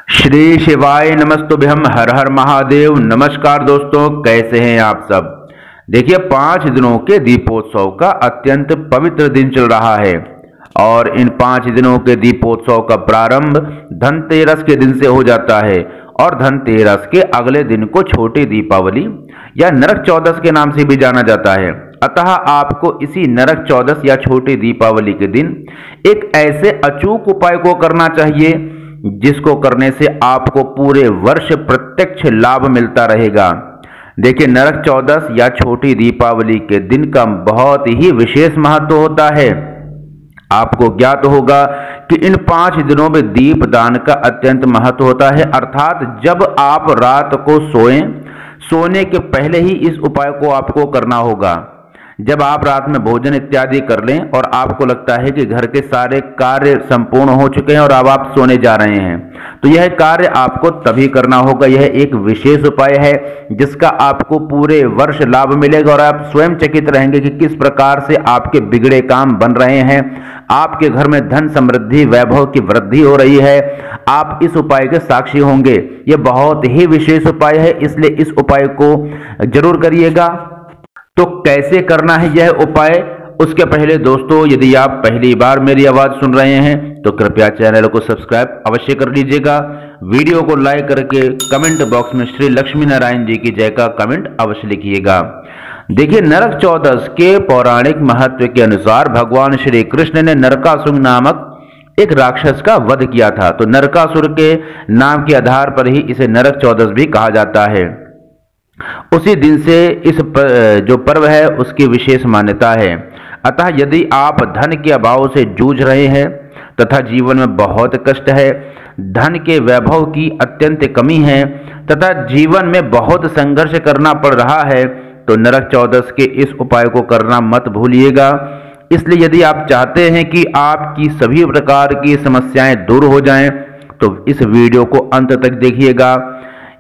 श्री शिवाय नमस्तुभ्यम। हर हर महादेव। नमस्कार दोस्तों, कैसे हैं आप सब। देखिए 5 दिनों के दीपोत्सव का अत्यंत पवित्र दिन चल रहा है और इन 5 दिनों के दीपोत्सव का प्रारंभ धनतेरस के दिन से हो जाता है और धनतेरस के अगले दिन को छोटी दीपावली या नरक चौदस के नाम से भी जाना जाता है। अतः आपको इसी नरक चौदस या छोटी दीपावली के दिन एक ऐसे अचूक उपाय को करना चाहिए जिसको करने से आपको पूरे वर्ष प्रत्यक्ष लाभ मिलता रहेगा। देखिए नरक चौदस या छोटी दीपावली के दिन का बहुत ही विशेष महत्व होता है। आपको ज्ञात होगा कि इन 5 दिनों में दीप दान का अत्यंत महत्व होता है, अर्थात जब आप रात को सोने के पहले ही इस उपाय को आपको करना होगा। जब आप रात में भोजन इत्यादि कर लें और आपको लगता है कि घर के सारे कार्य संपूर्ण हो चुके हैं और अब आप सोने जा रहे हैं, तो यह कार्य आपको तभी करना होगा। यह एक विशेष उपाय है जिसका आपको पूरे वर्ष लाभ मिलेगा और आप स्वयं चकित रहेंगे कि किस प्रकार से आपके बिगड़े काम बन रहे हैं, आपके घर में धन समृद्धि वैभव की वृद्धि हो रही है। आप इस उपाय के साक्षी होंगे। यह बहुत ही विशेष उपाय है, इसलिए इस उपाय को जरूर करिएगा। तो कैसे करना है यह उपाय, उसके पहले दोस्तों यदि आप पहली बार मेरी आवाज सुन रहे हैं तो कृपया चैनल को सब्सक्राइब अवश्य कर लीजिएगा। वीडियो को लाइक करके कमेंट बॉक्स में श्री लक्ष्मी नारायण जी की जय का कमेंट अवश्य लिखिएगा। देखिए नरक चौदस के पौराणिक महत्व के अनुसार भगवान श्री कृष्ण ने नरकासुर नामक एक राक्षस का वध किया था। तो नरकासुर के नाम के आधार पर ही इसे नरक चौदस भी कहा जाता है। उसी दिन से इस जो पर्व है उसकी विशेष मान्यता है। अतः यदि आप धन के अभाव से जूझ रहे हैं तथा जीवन में बहुत कष्ट है, धन के वैभव की अत्यंत कमी है तथा जीवन में बहुत संघर्ष करना पड़ रहा है, तो नरक चौदस के इस उपाय को करना मत भूलिएगा। इसलिए यदि आप चाहते हैं कि आपकी सभी प्रकार की समस्याएं दूर हो जाएं, तो इस वीडियो को अंत तक देखिएगा।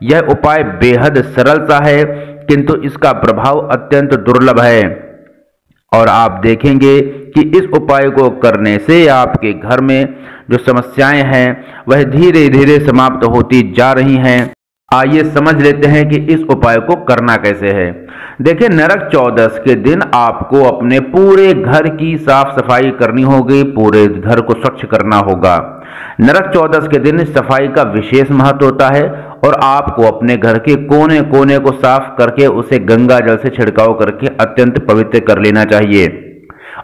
यह उपाय बेहद सरल सा है किंतु इसका प्रभाव अत्यंत दुर्लभ है और आप देखेंगे कि इस उपाय को करने से आपके घर में जो समस्याएं हैं वह धीरे धीरे समाप्त होती जा रही हैं। आइए समझ लेते हैं कि इस उपाय को करना कैसे है। देखिए नरक चौदस के दिन आपको अपने पूरे घर की साफ सफाई करनी होगी, पूरे घर को स्वच्छ करना होगा। नरक चौदस के दिन सफाई का विशेष महत्व होता है और आपको अपने घर के कोने कोने को साफ करके उसे गंगा जल से छिड़काव करके अत्यंत पवित्र कर लेना चाहिए।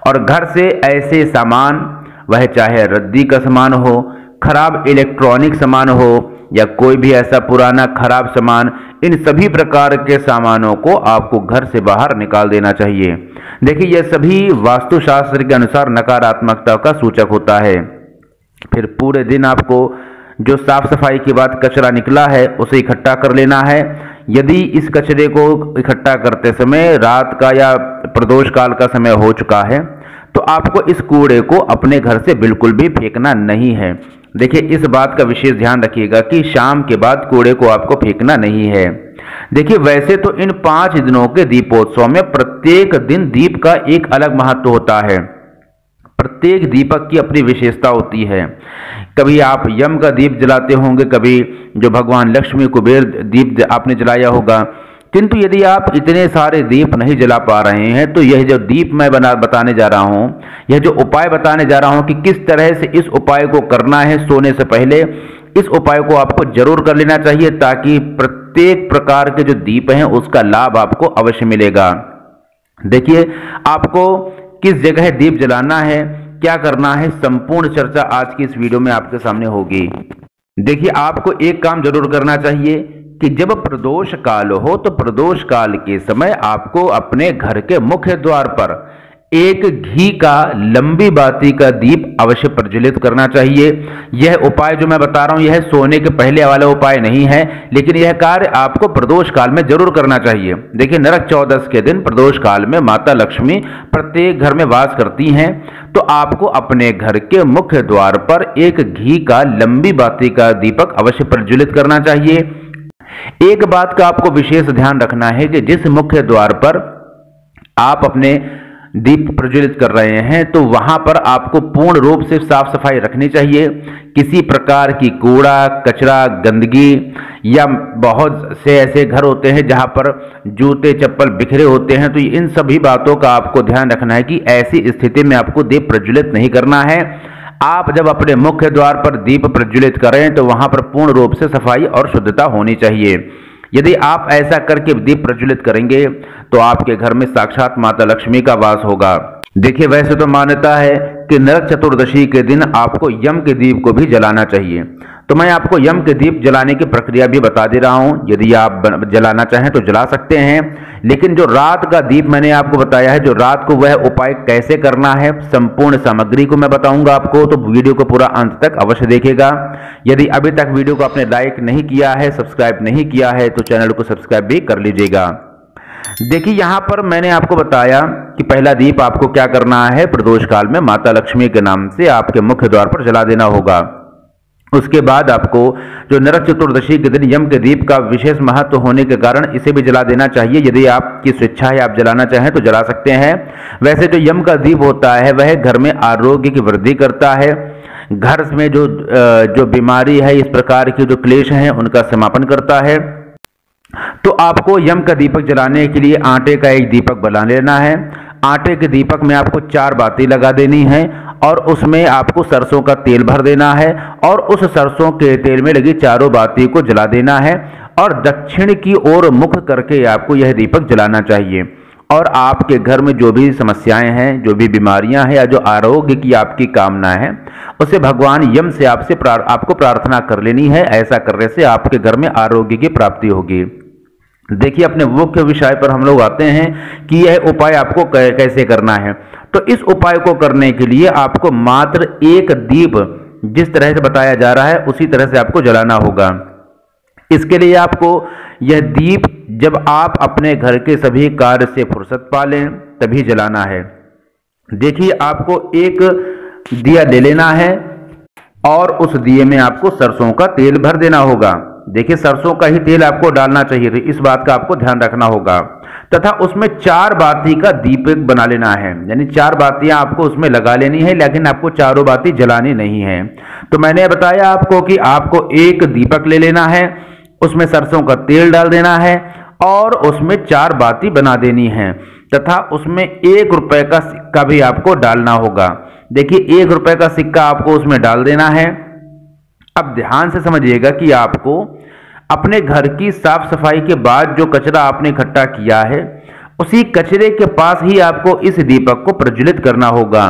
और घर से ऐसे सामान, वह चाहे रद्दी का सामान हो, खराब इलेक्ट्रॉनिक सामान हो या कोई भी ऐसा पुराना खराब सामान, इन सभी प्रकार के सामानों को आपको घर से बाहर निकाल देना चाहिए। देखिए यह सभी वास्तुशास्त्र के अनुसार नकारात्मकता का सूचक होता है। फिर पूरे दिन आपको जो साफ सफाई के बाद कचरा निकला है उसे इकट्ठा कर लेना है। यदि इस कचरे को इकट्ठा करते समय रात का या प्रदोष काल का समय हो चुका है तो आपको इस कूड़े को अपने घर से बिल्कुल भी फेंकना नहीं है। देखिए इस बात का विशेष ध्यान रखिएगा कि शाम के बाद कूड़े को आपको फेंकना नहीं है। देखिए वैसे तो इन 5 दिनों के दीपोत्सव में प्रत्येक दिन दीप का एक अलग महत्व होता है। प्रत्येक दीपक की अपनी विशेषता होती है। कभी आप यम का दीप जलाते होंगे, कभी जो भगवान लक्ष्मी कुबेर दीप आपने जलाया होगा। किंतु यदि आप इतने सारे दीप नहीं जला पा रहे हैं तो यह जो दीप मैं बताने जा रहा हूं, यह जो उपाय बताने जा रहा हूं कि किस तरह से इस उपाय को करना है सोने से पहले, इस उपाय को आपको जरूर कर लेना चाहिए ताकि प्रत्येक प्रकार के जो दीप हैं उसका लाभ आपको अवश्य मिलेगा। देखिए आपको किस जगह दीप जलाना है, क्या करना है, संपूर्ण चर्चा आज की इस वीडियो में आपके सामने होगी। देखिए आपको एक काम जरूर करना चाहिए कि जब प्रदोष काल हो तो प्रदोष काल के समय आपको अपने घर के मुख्य द्वार पर एक घी का लंबी बाती का दीप अवश्य प्रज्वलित करना चाहिए। यह उपाय जो मैं बता रहा हूं यह सोने के पहले वाला उपाय नहीं है, लेकिन यह कार्य आपको प्रदोष काल में जरूर करना चाहिए। देखिए नरक चौदस के दिन प्रदोष काल में माता लक्ष्मी प्रत्येक घर में वास करती हैं, तो आपको अपने घर के मुख्य द्वार पर एक घी का लंबी बाती का दीपक अवश्य प्रज्वलित करना चाहिए। एक बात का आपको विशेष ध्यान रखना है कि जिस मुख्य द्वार पर आप अपने दीप प्रज्वलित कर रहे हैं तो वहां पर आपको पूर्ण रूप से साफ सफाई रखनी चाहिए। किसी प्रकार की कूड़ा कचरा गंदगी या बहुत से ऐसे घर होते हैं जहां पर जूते चप्पल बिखरे होते हैं, तो इन सभी बातों का आपको ध्यान रखना है कि ऐसी स्थिति में आपको दीप प्रज्वलित नहीं करना है। आप जब अपने मुख्य द्वार पर दीप प्रज्वलित करें तो वहां पर पूर्ण रूप से सफाई और शुद्धता होनी चाहिए। यदि आप ऐसा करके दीप प्रज्वलित करेंगे तो आपके घर में साक्षात माता लक्ष्मी का वास होगा। देखिए, वैसे तो मान्यता है कि नरक चतुर्दशी के दिन आपको यम के दीप को भी जलाना चाहिए, तो मैं आपको यम के दीप जलाने की प्रक्रिया भी बता दे रहा हूं। यदि आप जलाना चाहें तो जला सकते हैं, लेकिन जो रात का दीप मैंने आपको बताया है, जो रात को वह उपाय कैसे करना है, संपूर्ण सामग्री को मैं बताऊंगा आपको, तो वीडियो को पूरा अंत तक अवश्य देखिएगा। यदि अभी तक वीडियो को आपने लाइक नहीं किया है, सब्सक्राइब नहीं किया है, तो चैनल को सब्सक्राइब भी कर लीजिएगा। देखिए, यहां पर मैंने आपको बताया कि पहला दीप आपको क्या करना है, प्रदोष काल में माता लक्ष्मी के नाम से आपके मुख्य द्वार पर जला देना होगा। उसके बाद आपको जो नरक चतुर्दशी के दिन यम के दीप का विशेष महत्व होने के कारण इसे भी जला देना चाहिए। यदि आपकी स्वेच्छा है, आप जलाना चाहें तो जला सकते हैं। वैसे जो यम का दीप होता है वह घर में आरोग्य की वृद्धि करता है, घर में जो बीमारी है, इस प्रकार के जो क्लेश हैं उनका समापन करता है। तो आपको यम का दीपक जलाने के लिए आटे का एक दीपक बना लेना है। आटे के दीपक में आपको 4 बाती लगा देनी है और उसमें आपको सरसों का तेल भर देना है और उस सरसों के तेल में लगी चारों बाती को जला देना है और दक्षिण की ओर मुख करके आपको यह दीपक जलाना चाहिए। और आपके घर में जो भी समस्याएं हैं, जो भी बीमारियां हैं या जो आरोग्य की आपकी कामना है, उसे भगवान यम से आपको प्रार्थना कर लेनी है। ऐसा करने से आपके घर में आरोग्य की प्राप्ति होगी। देखिए, अपने मुख्य विषय पर हम लोग आते हैं कि यह उपाय आपको कैसे करना है। तो इस उपाय को करने के लिए आपको मात्र एक दीप जिस तरह से बताया जा रहा है उसी तरह से आपको जलाना होगा। इसके लिए आपको यह दीप जब आप अपने घर के सभी कार्य से फुर्सत पा लें तभी जलाना है। देखिए, आपको एक दिया ले लेना है और उस दिए में आपको सरसों का तेल भर देना होगा। देखिए, सरसों का ही तेल आपको डालना चाहिए, तो इस बात का आपको ध्यान रखना होगा। तथा उसमें 4 बाती का दीपक बना लेना है, यानी 4 बातियां आपको उसमें लगा लेनी है, लेकिन आपको चारों बाती जलानी नहीं है। तो मैंने बताया आपको कि आपको एक दीपक ले लेना है, उसमें सरसों का तेल डाल देना है और उसमें 4 बाती बना देनी है तथा उसमें 1 रुपए का सिक्का भी आपको डालना होगा। देखिए, 1 रुपए का सिक्का आपको उसमें डाल देना है। अब ध्यान से समझिएगा कि आपको अपने घर की साफ सफाई के बाद जो कचरा आपने इकट्ठा किया है उसी कचरे के पास ही आपको इस दीपक को प्रज्वलित करना होगा।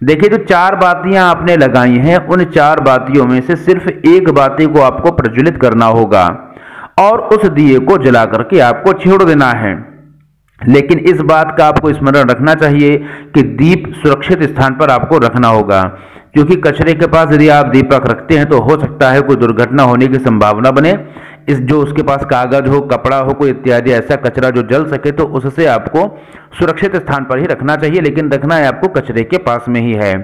देखिए, जो 4 बातियां आपने लगाई हैं उन 4 बातियों में से सिर्फ 1 बाती को आपको प्रज्वलित करना होगा और उस दिए को जला करके आपको छोड़ देना है। लेकिन इस बात का आपको स्मरण रखना चाहिए कि दीप सुरक्षित स्थान पर आपको रखना होगा, क्योंकि कचरे के पास यदि आप दीपक रखते हैं तो हो सकता है कोई दुर्घटना होने की संभावना बने। जो उसके पास कागज हो, कपड़ा हो, कोई इत्यादि ऐसा कचरा जो जल सके, तो उससे आपको सुरक्षित स्थान पर ही रखना चाहिए, लेकिन रखना है आपको कचरे के पास में ही है।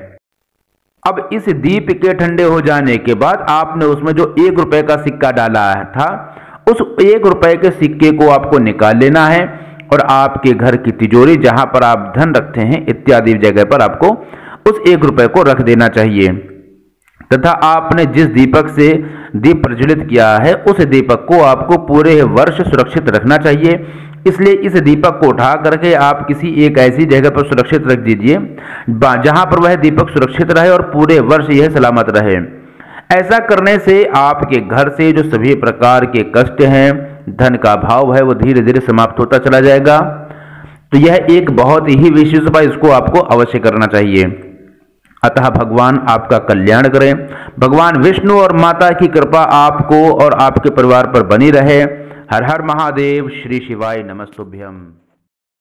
अब इस दीप के ठंडे हो जाने के बाद आपने उसमें जो 1 रुपए का सिक्का डाला था, उस 1 रुपए के सिक्के को आपको निकाल लेना है और आपके घर की तिजोरी, जहां पर आप धन रखते हैं, इत्यादि जगह पर आपको उस 1 रुपए को रख देना चाहिए। तथा आपने जिस दीपक से दीप प्रज्वलित किया है उस दीपक को आपको पूरे वर्ष सुरक्षित रखना चाहिए। इसलिए इस दीपक को उठा करके आप किसी एक ऐसी जगह पर सुरक्षित रख दीजिए जहां पर वह दीपक सुरक्षित रहे और पूरे वर्ष यह सलामत रहे। ऐसा करने से आपके घर से जो सभी प्रकार के कष्ट हैं, धन का अभाव है, वो धीरे धीरे समाप्त होता चला जाएगा। तो यह एक बहुत ही विशेष उपाय, इसको आपको अवश्य करना चाहिए। अतः भगवान आपका कल्याण करें। भगवान विष्णु और माता की कृपा आपको और आपके परिवार पर बनी रहे। हर हर महादेव। श्री शिवाय नमस्तुभ्यम।